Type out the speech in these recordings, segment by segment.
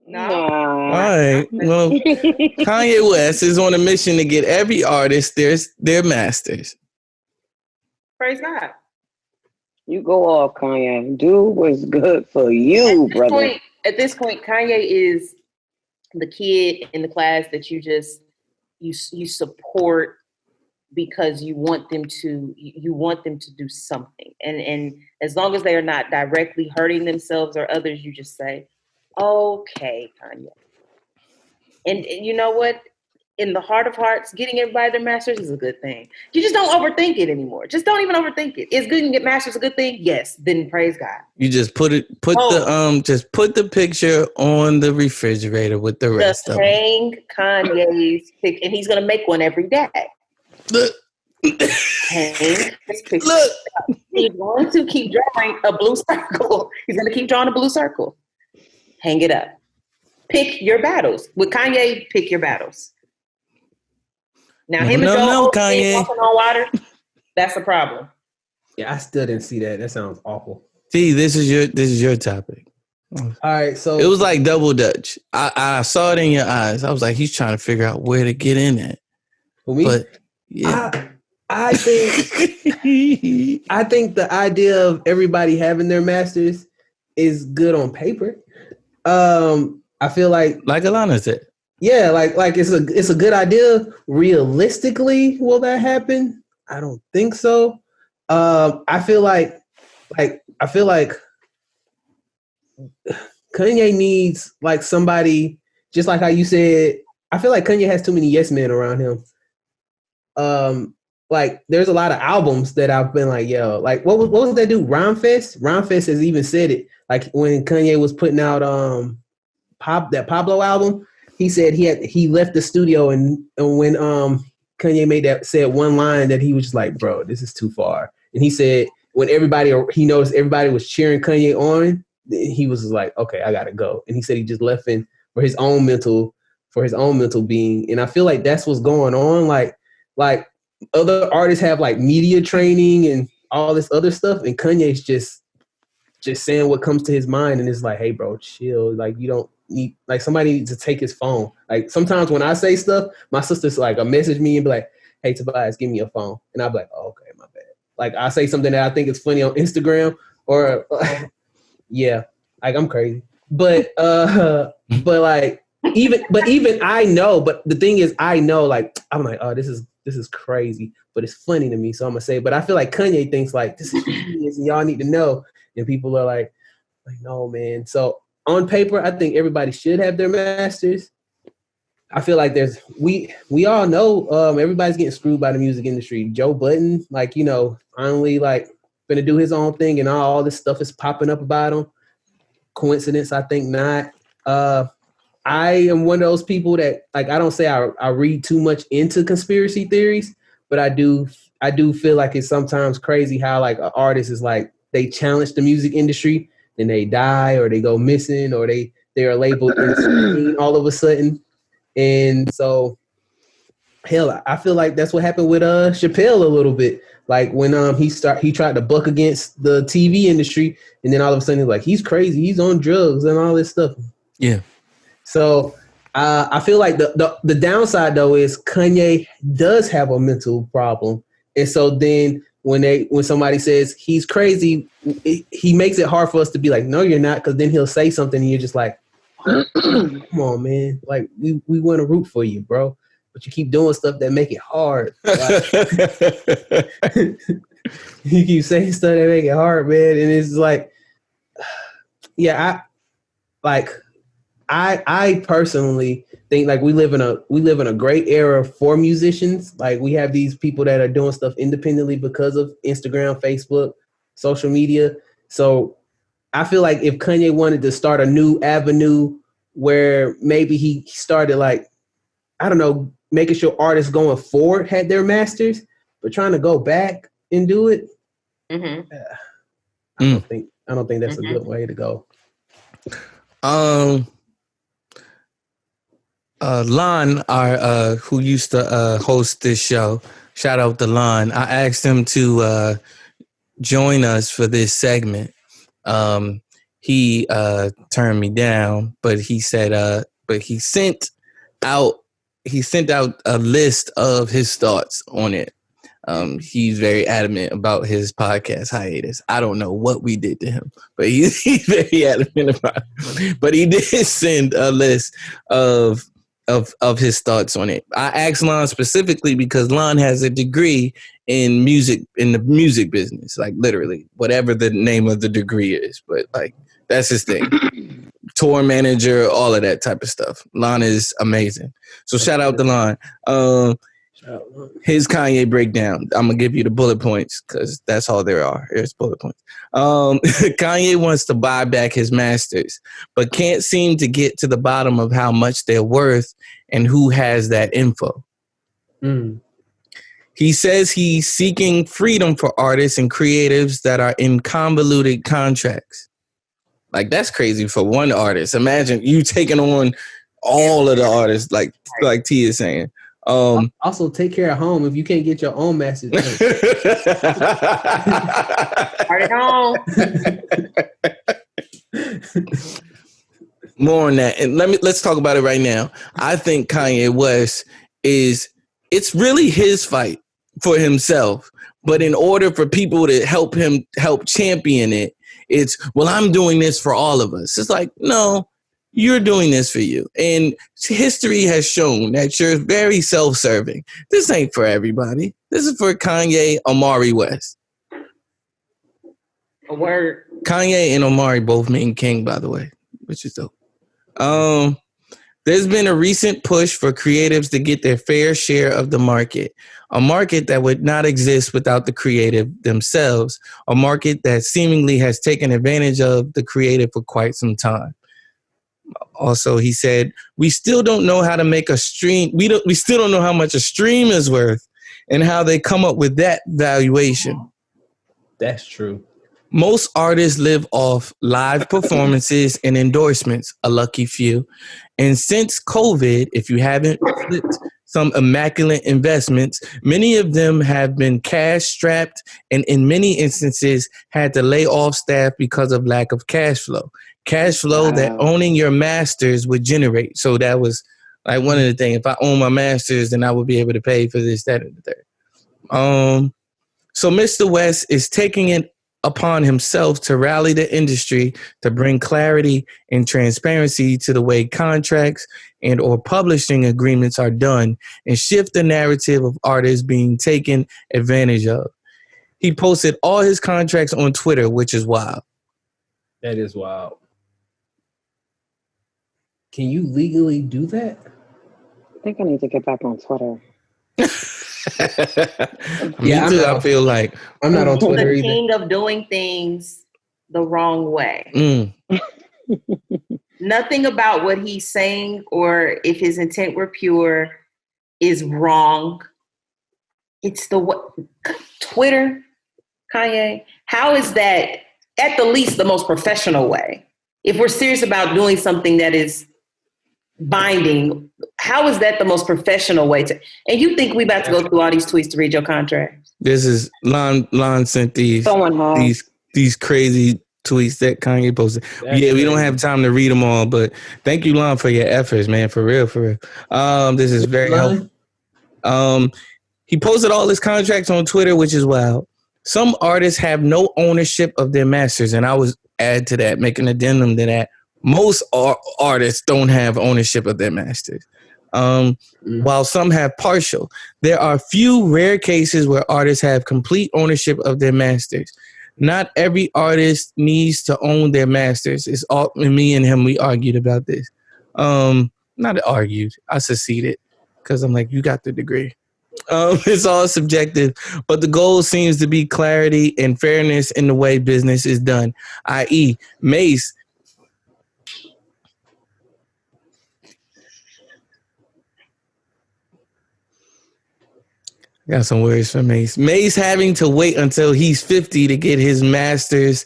No. All right. Well, Kanye West is on a mission to get every artist their masters. Praise God. You go off, Kanye. Do what's good for you, brother. At this point, Kanye is the kid in the class that you support because you want them to do something. And as long as they are not directly hurting themselves or others, you just say, okay, Kanye. And you know what? In the heart of hearts, getting everybody their masters is a good thing. You just don't overthink it anymore. Just don't even overthink it. Is good and get masters a good thing? Yes. Then praise God. You just put the picture on the refrigerator with the rest of them. Hang Kanye's picture, and he's gonna make one every day. Look. Hang his picture. Look. He's going to keep drawing a blue circle. He's gonna keep drawing a blue circle. Hang it up. Pick your battles. With Kanye, pick your battles. Now, Kanye walking on water, that's a problem. Yeah, I still didn't see that. That sounds awful. See, this is your topic. All right, so it was like double dutch. I saw it in your eyes. I was like, he's trying to figure out where to get in at. For me, but yeah, I think I think the idea of everybody having their masters is good on paper. I feel like Alana said. Yeah, like it's a good idea. Realistically, will that happen? I don't think so. I feel like Kanye needs like somebody, just like how you said. I feel like Kanye has too many yes men around him. Like there's a lot of albums that I've been like, yo, like what was that dude? Rhymefest? Rhymefest has even said it. Like when Kanye was putting out that Pablo album. He said he left the studio and when Kanye said one line that he was just like, bro, this is too far. And he said when he noticed everybody was cheering Kanye on, he was like, okay, I gotta go. And he said he just left for his own mental being. And I feel like that's what's going on. Like other artists have like media training and all this other stuff, and Kanye's just saying what comes to his mind, and it's like, hey, bro, chill. Like you don't need like somebody needs to take his phone. Like sometimes when I say stuff, my sister's like, message me and be like, hey, Tobias, give me your phone, and I'll be like, oh, okay, my bad. Like I say something that I think is funny on Instagram, or yeah, like I'm crazy, but like even I know. But the thing is, I know, like I'm like, oh, this is crazy, but it's funny to me, so I'm gonna say. But I feel like Kanye thinks like this is genius, and y'all need to know, and people are like no, man. So on paper, I think everybody should have their masters. I feel like we all know everybody's getting screwed by the music industry. Joe Budden, like, you know, finally like gonna do his own thing, and all this stuff is popping up about him. Coincidence? I think not. I am one of those people that like I don't say I read too much into conspiracy theories, but I do feel like it's sometimes crazy how like an artist is like they challenge the music industry and they die or they go missing or they are labeled insane all of a sudden. And so hell, I feel like that's what happened with Chappelle a little bit. Like when he tried to buck against the TV industry, and then all of a sudden like he's crazy, he's on drugs and all this stuff. Yeah. So I feel like the downside though is Kanye does have a mental problem, and so then when somebody says he's crazy, he makes it hard for us to be like, no, you're not, because then he'll say something and you're just like, come on, man, like we want to root for you, bro, but you keep doing stuff that make it hard. Like, you keep saying stuff that make it hard, man, and it's like, yeah, I personally think like we live in a great era for musicians. Like we have these people that are doing stuff independently because of Instagram, Facebook, social media. So I feel like if Kanye wanted to start a new avenue where maybe he started like, I don't know, making sure artists going forward had their masters, but trying to go back and do it, I don't think that's a good way to go. Lon, who used to host this show, shout out to Lon. I asked him to join us for this segment. he turned me down, but he said but he sent out a list of his thoughts on it. He's very adamant about his podcast hiatus. I don't know what we did to him, but he's very adamant about it. But he did send a list of his thoughts on it. I asked Lon specifically because Lon has a degree in the music business, like literally whatever the name of the degree is, but like that's his thing. Tour manager, all of that type of stuff. Lon is amazing. So shout out to Lon. His Kanye breakdown. I'm gonna give you the bullet points because that's all there are. Here's bullet points. Kanye wants to buy back his masters, but can't seem to get to the bottom of how much they're worth and who has that info. He says he's seeking freedom for artists and creatives that are in convoluted contracts. Like, that's crazy for one artist. Imagine you taking on all of the artists, like T is saying. Also, take care of home if you can't get your own message. Right on. More on that, and let's talk about it right now. I think Kanye West it's really his fight for himself, but in order for people to help champion it, it's, well, I'm doing this for all of us. It's like, no, you're doing this for you. And history has shown that you're very self-serving. This ain't for everybody. This is for Kanye, Omari West. A word. Kanye and Omari both mean king, by the way, which is dope. There's been a recent push for creatives to get their fair share of the market, a market that would not exist without the creative themselves, a market that seemingly has taken advantage of the creative for quite some time. Also, he said, we still don't know how to make a stream. We still don't know how much a stream is worth and how they come up with that valuation. That's true. Most artists live off live performances and endorsements, a lucky few. And since COVID, if you haven't flipped some immaculate investments, many of them have been cash strapped and in many instances had to lay off staff because of lack of cash flow. Cash flow that owning your masters would generate. So that was like one of the things. If I own my masters, then I would be able to pay for this, that, and the third. So Mr. West is taking it upon himself to rally the industry to bring clarity and transparency to the way contracts and or publishing agreements are done and shift the narrative of artists being taken advantage of. He posted all his contracts on Twitter, which is wild. That is wild. Can you legally do that? I think I need to get back on Twitter. I feel like I'm not on Twitter the either. king of doing things the wrong way. Nothing about what he's saying or if his intent were pure is wrong. It's Twitter, Kanye. How is that at the least the most professional way? If we're serious about doing something that is binding, how is that the most professional way to? And you think we about to go through all these tweets to read your contract? This is Lon sent these crazy tweets that Kanye posted. We don't have time to read them all, but thank you, Lon, for your efforts, man. For real. This is very helpful. He posted all his contracts on Twitter, which is wild. Some artists have no ownership of their masters, and I was add to that, make an addendum to that. Most artists don't have ownership of their masters, while some have partial. There are few rare cases where artists have complete ownership of their masters. Not every artist needs to own their masters. It's all me and him. We argued about this. Not argued. I seceded because I'm like, you got the degree. It's all subjective, but the goal seems to be clarity and fairness in the way business is done, i.e. Mace. Got some words for Mace. Mace having to wait until he's 50 to get his masters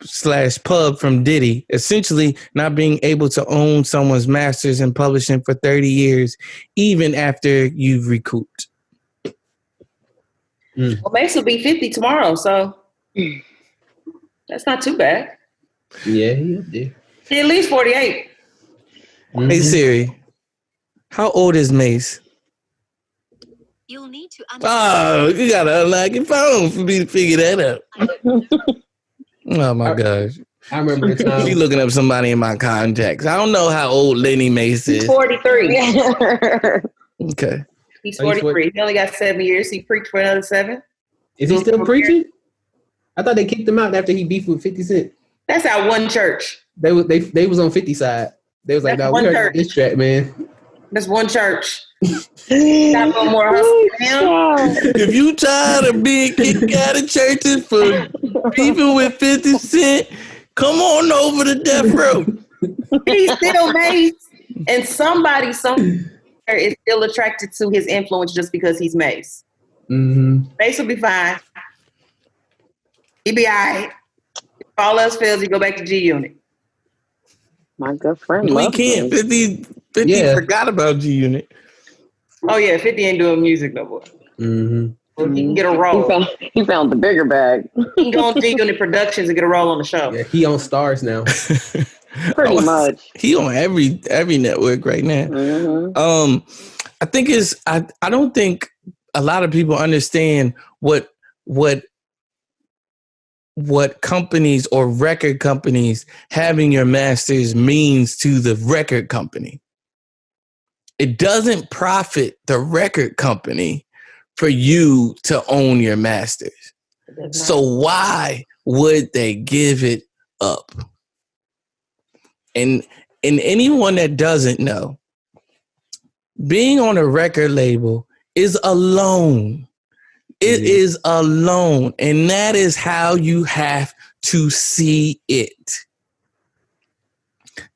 / pub from Diddy, essentially not being able to own someone's masters and publishing for 30 years, even after you've recouped. Well, Mace will be 50 tomorrow, so that's not too bad. Yeah, he up there. He at least 48. Hey Siri, how old is Mace? You'll need to Oh, you gotta unlock your phone for me to figure that out. Oh my gosh. I remember the time. She looking up somebody in my contacts. I don't know how old Lenny Mace He's is. 43. Okay. He's Oh, he's 43. He only got 7 years. He preached for another 7. Is he still preaching? I thought they kicked him out after he beefed with 50 Cent. That's our one church. They was on 50 side. They was like, That's no, one we heard church. this track, man. That's one church. Got no more hustle than him. If you tired of being kicked out of churches for beefing with 50 Cent, come on over to Death Row. He's still Mace. And somebody somewhere is still attracted to his influence just because he's Mace. Mm-hmm. Mace will be fine. He'll be all right. If all else fails, you go back to G Unit. My good friend. We loves can't. me. 50 Yeah. forgot about G Unit. Oh, yeah, 50 ain't doing music no more. Mm-hmm. Well, he can get a role. He found the bigger bag. He can go on G Unit Productions and get a role on the show. Yeah, he on Stars now. Pretty much. He on every network right now. Mm-hmm. I think I don't think a lot of people understand what companies or record companies having your masters means to the record company. It doesn't profit the record company for you to own your masters. So why would they give it up? And anyone that doesn't know, being on a record label is a loan. It is a loan. And that is how you have to see it.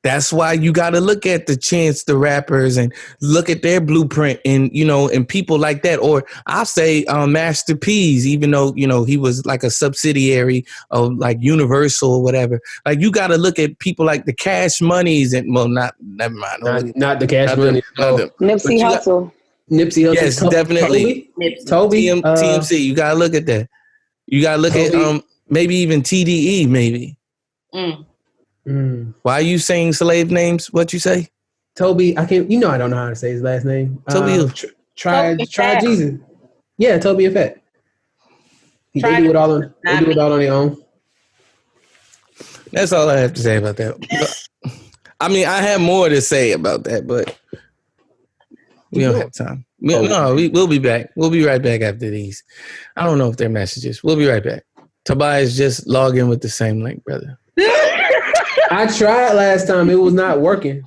That's why you got to look at the Chance the Rappers and look at their blueprint and, and people like that. Or I'll say Master P's, even though, he was like a subsidiary of like Universal or whatever. Like you got to look at people like the Cash Moneys and, well, never mind. Not the Cash Money. Nipsey Hussle. Nipsey Hussle. Yes, definitely. Toby. TMC. You got to look at that. You got to look at maybe even TDE, maybe. Why are you saying slave names? What you say? Toby, I can't. I don't know how to say his last name. Toby. Try Jesus. Yeah, Toby and Fat. They do it all on their own. That's all I have to say about that. I mean, I have more to say about that, but we don't have time. We'll be back. We'll be right back after these. I don't know if they're messages. We'll be right back. Tobias, just log in with the same link, brother. I tried last time. It was not working.